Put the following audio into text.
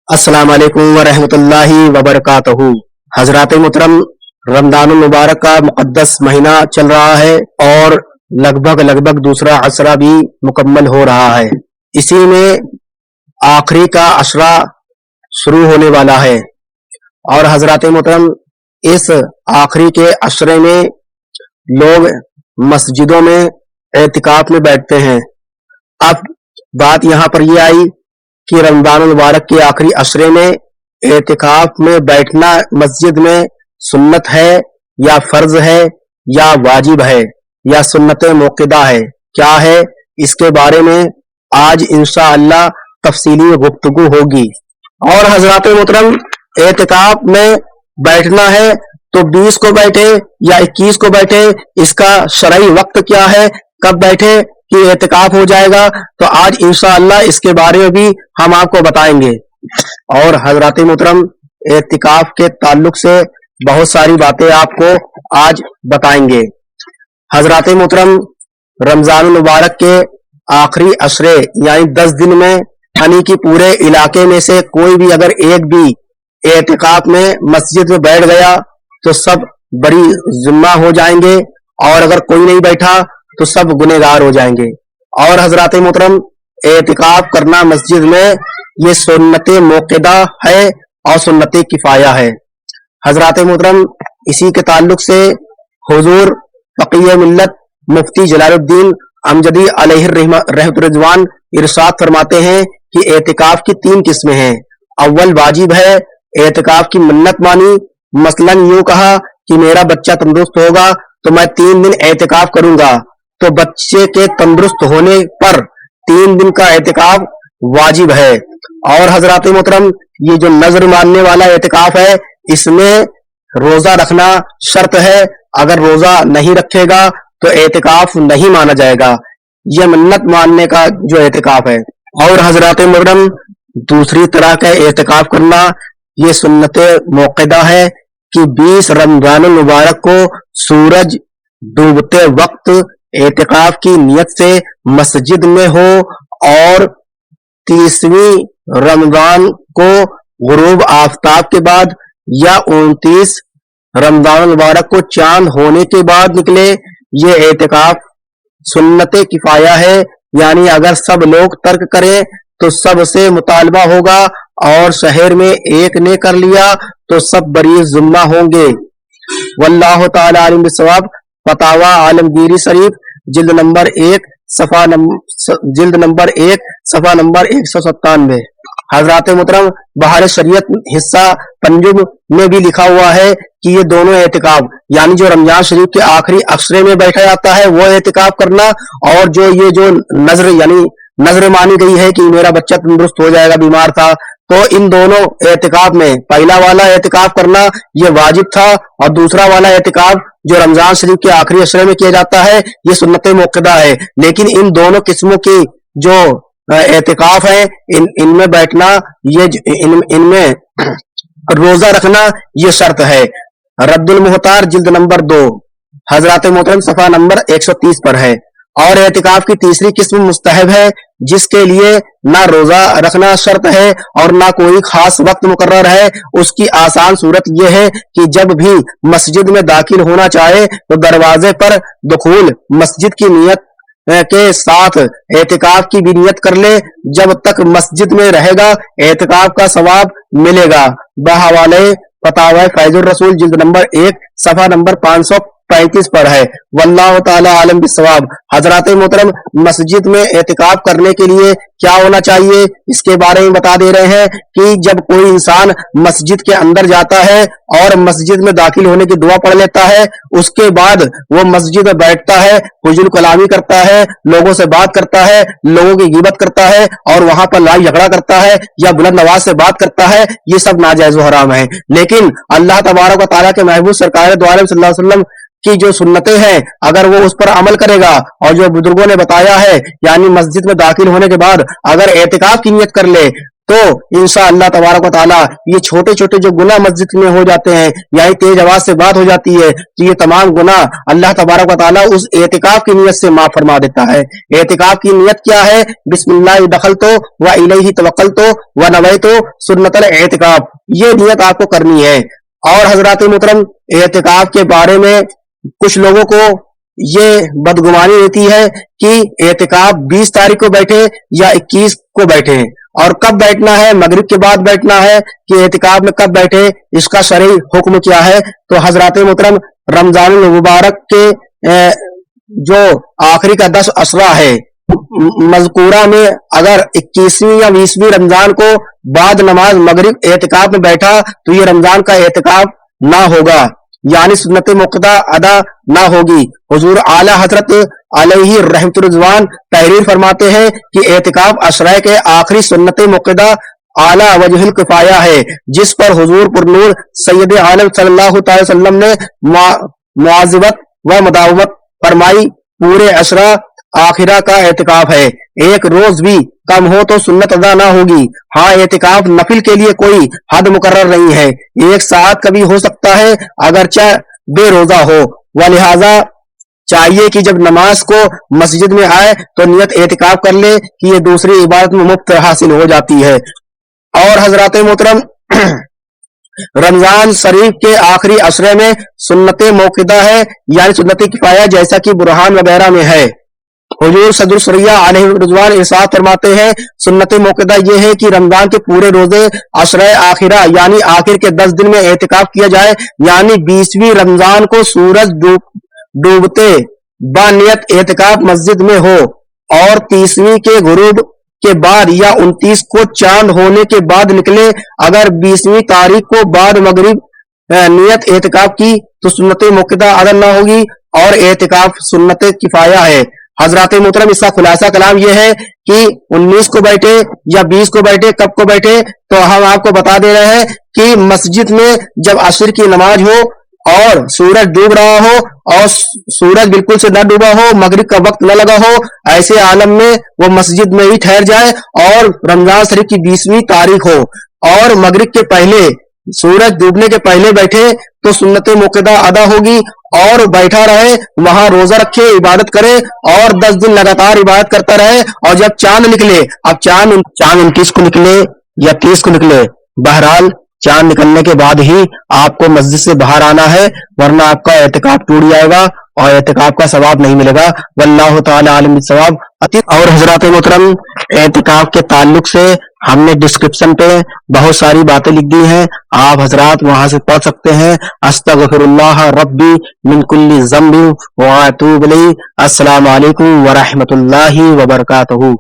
अस्सलाम वालेकुम वरहमत ल्लाहि वबरकातुहू। हजरात मुहतरम, रमजान मुबारक का मुक़द्दस महीना चल रहा है और लगभग दूसरा अशरा भी मुकम्मल हो रहा है। इसी में आखिरी का अशरा शुरू होने वाला है और हजरात मुहतरम, इस आखिरी के अशरे में लोग मस्जिदों में एतिकाफ में बैठते हैं। अब बात यहाँ पर यह आई कि रमजान मुबारक के आखिरी अशरे में एतिकाफ में बैठना मस्जिद में सुन्नत है या फर्ज है या वाजिब है या सुन्नत मुक्कदा है, क्या है, इसके बारे में आज इंशाअल्लाह तफसीली गुफ्तगू होगी। और हजरात मोहतरम, एतिकाफ में बैठना है तो 20 को बैठे या 21 को बैठे, इसका शरई वक्त क्या है, कब बैठे कि एतिकाफ हो जाएगा, तो आज इंशाअल्लाह इसके बारे में भी हम आपको बताएंगे। और हजरात मोहतरम, एतिकाफ के ताल्लुक से बहुत सारी बातें आपको आज बताएंगे। हजरात मोहतरम, रमजान मुबारक के आखिरी अशरे यानी 10 दिन में यानी कि पूरे इलाके में से कोई भी अगर एक भी एतिकाफ में मस्जिद में बैठ गया तो सब बड़ी जिम्मा हो जाएंगे और अगर कोई नहीं बैठा तो सब गुनहगार हो जाएंगे। और हजरात मोहतरम, एतिकाफ करना मस्जिद में ये सुन्नत मुक्कदा है और सुन्नत किफाया है। हजरात मोहतरम, इसी के ताल्लुक से हुजूर फकीह मिल्लत मुफ्ती जलालुद्दीन अमजदी अलैहि रहमतुर रिजवान इरशाद फरमाते हैं कि एतिकाफ की 3 किस्में हैं। अव्वल वाजिब है, एतिकाफ की मन्नत मानी, मसलन यूं कहा कि मेरा बच्चा तंदुरुस्त होगा तो मैं 3 दिन एतिकाफ करूंगा, तो बच्चे के तंदुरुस्त होने पर 3 दिन का एतिकाफ वाजिब है। और हजरात मोहतरम, ये जो नजर मानने वाला एतिकाफ है, इसमें रोजा रखना शर्त है, अगर रोजा नहीं रखेगा तो एतिकाफ नहीं माना जाएगा। यह मन्नत मानने का जो एतिकाफ है। और हजरात मोहतरम, दूसरी तरह का एतिकाफ करना ये सुन्नत मुक्कदा है कि 20 रमजान मुबारक को सूरज डूबते वक्त एतिकाफ की नियत से मस्जिद में हो और 30वीं रमजान को गुरूब आफताब के बाद या 29 रमजान मुबारक को चांद होने के बाद निकले। ये एतिकाफ सुन्नत किफाया है, यानी अगर सब लोग तर्क करें तो सबसे मुतालबा होगा और शहर में एक ने कर लिया तो सब बरी जुम्मा होंगे। वल्लाहु ताला आलिम बिस्सवाब। फतावा आलमगीरी शरीफ जिल्द नंबर 1 सफा नंबर 197। हजरात मुहतरम, बहार शरीयत हिस्सा पंजुम में भी लिखा हुआ है कि ये दोनों एतिकाफ यानी जो रमजान शरीफ के आखिरी अशरे में बैठा जाता है वो एतिकाफ करना, और जो नजर यानी नजर मानी गई है कि मेरा बच्चा तंदुरुस्त हो जाएगा, बीमार था, तो इन दोनों एतिकाफ में पहला वाला एतिकाफ करना ये वाजिब था और दूसरा वाला एतिकाफ जो रमजान शरीफ के आखिरी अशरे में किया जाता है ये सुन्नत मुक्कदा है। लेकिन इन दोनों किस्मों की जो एतिकाफ है, इनमें बैठना, इनमें रोजा रखना ये शर्त है। रद्दुल मुहतार जिल्द नंबर 2 हजरात मोहतरम सफा नंबर 130 पर है। और एतिकाफ की तीसरी किस्म मुस्तहब है, जिसके लिए ना रोजा रखना शर्त है और ना कोई खास वक्त मुकर्रर है। उसकी आसान सूरत यह है कि जब भी मस्जिद में दाखिल होना चाहे तो दरवाजे पर दुखूल मस्जिद की नियत के साथ एतिकाफ की भी नियत कर ले। जब तक मस्जिद में रहेगा एतिकाफ का सवाब मिलेगा। बहवाले फतावा फैजुर रसूल जिल्द नंबर 1 सफा नंबर 535 पर है। वल्लाहु ताला आलम बिस्सवाब। हजरात मोहतरम, मस्जिद में एतिकाफ करने के लिए क्या होना चाहिए इसके बारे में बता दे रहे हैं कि जब कोई इंसान मस्जिद के अंदर जाता है और मस्जिद में दाखिल होने की दुआ पढ़ लेता है, उसके बाद वो मस्जिद में बैठता है, हुजुल कलामी करता है, लोगों से बात करता है, लोगों की गिबत करता है और वहां पर लड़ाई झगड़ा करता है या बुलंद आवाज से बात करता है, ये सब नाजायज व हराम है। लेकिन अल्लाह तबारक व तआला के महबूब सरकार दो आलम सल्लल्लाहु अलैहि वसल्लम की जो सुन्नतें हैं, अगर वो उस पर अमल करेगा और जो बुजुर्गों ने बताया है, यानी मस्जिद में दाखिल होने के बाद अगर एतिकाफ की नियत कर ले تو इंशाअल्लाह तबारक व तआला ये छोटे छोटे जो गुनाह मस्जिद में हो जाते हैं, यही तेज आवाज से बात हो जाती है, तो ये तमाम गुनाह अल्लाह तबारक व तआला उस एतिकाफ की नियत से माफ फरमा देता है। एतिकाफ की नियत क्या है? बिस्मिल्लाह दखलतो व इलैहि तवक्कलतो व नवैतो सुन्नतल एतिकाफ, ये नियत आपको करनी है। और हजरात मोहतरम, एतिकाफ के बारे में कुछ लोगों को ये बदगुमानी रहती है कि एतिकाफ 20 तारीख को बैठे या 21 को बैठे, और कब बैठना है, मगरिब के बाद बैठना है कि एतिकाफ में कब बैठे, इसका शरई हुक्म क्या है? तो हजरात मोहतरम, रमजान मुबारक के जो आखिरी का 10 असरा है, मज़कूरा में अगर 21वीं या 20वीं रमजान को बाद नमाज मगरिब एतिकाफ में बैठा तो ये रमजान का एतिकाफ ना होगा, यानी सुन्नत मुक्ता अदा ना होगी। हुजूर आला हजरत अलैहि रहमतुर रिज़वान तहरीर फरमाते हैं कि एतिकाफ अशरा के आखिरी सुन्नत मुक्ता आला वजहुल किफाया है, जिस पर हुजूर पुरनूर सैयद आलम सल्लल्लाहु अलैहि वसल्लम ने मुआज़बत व मुदावमत फरमाई। पूरे अशरा आखिरा का एतिकाफ है, एक रोज भी कम हो तो सुन्नत अदा ना होगी। हाँ, एतिकाफ नफिल के लिए कोई हद मुकर्रर नहीं है, एक साथ कभी हो सकता है अगरचे बेरोजा हो, व लिहाजा चाहिए कि जब नमाज को मस्जिद में आए तो नियत एतिकाफ कर ले कि ये दूसरी इबादत में मुफ्त हासिल हो जाती है। और हजरात मोहतरम, रमजान शरीफ के आखिरी अशरे में सुन्नत मौक़िदा है, यानी सुन्नत किफाया, जैसा कि बुरहान वगैरह में है। हुजूर सदरुल सरिया अलैहि रिज़वान इरशाद फरमाते हैं, सुन्नत मौक़िदा ये है कि रमजान के पूरे रोजे अशरे आखिरा यानी आखिर के 10 दिन में एतिकाफ किया जाए, यानी 20वीं रमजान को सूरज डूबते बानियत एतिकाफ मस्जिद में हो, और 30वीं के गुरूब के बाद या 29 को चांद होने के बाद निकले। अगर 20वीं तारीख को बाद मगरिब नियत एतिकाफ की तो सुन्नत मौक़िदा अदा ना होगी, और एतिकाफ सुन्नत किफाया है। हजरात मोहतरम, इसका खुलासा कलाम यह है कि 19 को बैठे या 20 को बैठे, कब को बैठे, तो हम आपको बता दे रहे हैं कि मस्जिद में जब असर की नमाज हो और सूरज डूब रहा हो और सूरज बिल्कुल से न डूबा हो, मगरिब का वक्त न लगा हो, ऐसे आलम में वो मस्जिद में ही ठहर जाए और रमजान शरीफ की 20वीं तारीख हो और मगरिब के पहले सूरज डूबने के पहले बैठे तो सुन्नत मौक़िदा अदा होगी, और बैठा रहे, वहां रोजा रखे, इबादत करे और 10 दिन लगातार इबादत करता रहे। और जब चांद निकले, अब चांद 29 को निकले या 30 को निकले, बहरहाल चांद निकलने के बाद ही आपको मस्जिद से बाहर आना है, वरना आपका एतिकाफ टूट जाएगा और एतिकाफ का सवाब नहीं मिलेगा। वल्लाहु ताला आलिम बिस्सवाब। और हजरात मोहतरम, एतिकाफ के ताल्लुक से हमने डिस्क्रिप्शन पे बहुत सारी बातें लिख दी हैं, आप हजरात वहां से पढ़ सकते हैं। अस्तगफिरुल्लाह रब्बी मिन कुल्ली ज़म्बिन व अतूबु इलैहि। अस्सलामु अलैकुम व रहमतुल्लाहि व बरकातहू।